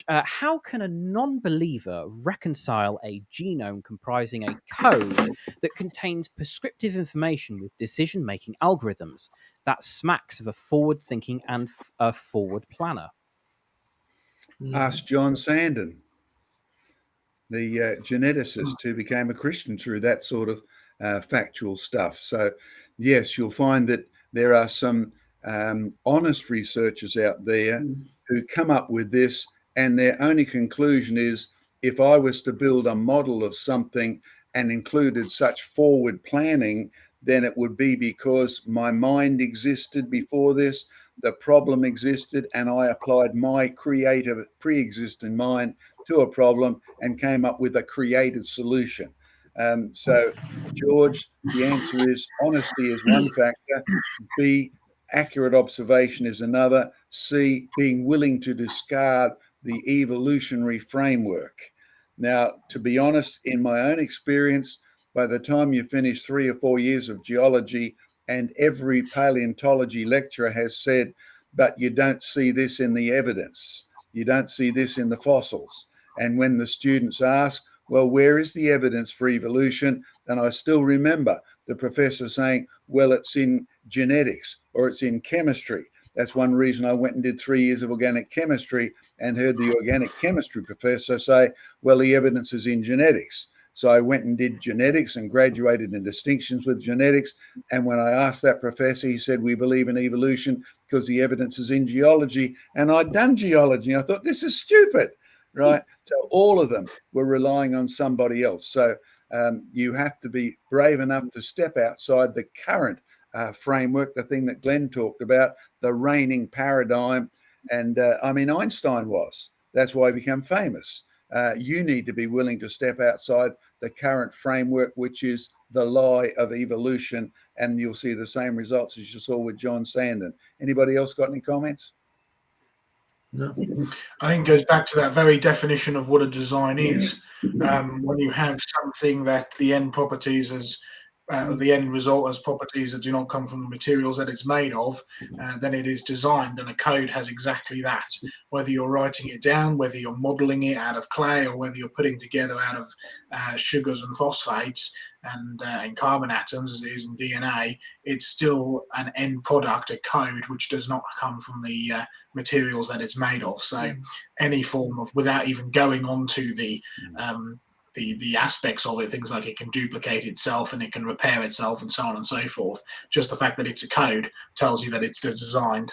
how can a non-believer reconcile a genome comprising a code that contains prescriptive information with decision-making algorithms that smacks of a forward-thinking and a forward planner? Ask John Sandon, the geneticist who became a Christian through that sort of factual stuff. So, yes, you'll find that there are some honest researchers out there who come up with this, and their only conclusion is, if I was to build a model of something and included such forward planning, then it would be because my mind existed before this, the problem existed, and I applied my creative pre-existing mind to a problem and came up with a created solution. So, George, the answer is honesty is one factor. B, accurate observation is another. C, being willing to discard the evolutionary framework. Now, to be honest, in my own experience, by the time you finish 3 or 4 years of geology, and every paleontology lecturer has said, but you don't see this in the evidence. You don't see this in the fossils. And when the students ask, well, where is the evidence for evolution? And I still remember the professor saying, well, it's in genetics or it's in chemistry. That's one reason I went and did 3 years of organic chemistry and heard the organic chemistry professor say, well, the evidence is in genetics. So I went and did genetics and graduated in distinctions with genetics. And when I asked that professor, he said, we believe in evolution because the evidence is in geology. And I'd done geology. And I thought, this is stupid, right? So all of them were relying on somebody else. So you have to be brave enough to step outside the current framework, the thing that Glenn talked about, the reigning paradigm. And I mean, Einstein was. That's why he became famous. You need to be willing to step outside the current framework, which is the lie of evolution, and you'll see the same results as you saw with John Sandon. Anybody else got any comments? No. I think it goes back to that very definition of what a design is. When you have something that the end properties as the end result as properties that do not come from the materials that it's made of, then it is designed, and a code has exactly that. Whether you're writing it down, whether you're modeling it out of clay, or whether you're putting together out of sugars and phosphates and carbon atoms, as it is in DNA, it's still an end product, a code, which does not come from the materials that it's made of. So any form of, without even going on to the aspects of it, things like it can duplicate itself and it can repair itself and so on and so forth, just the fact that it's a code tells you that it's designed.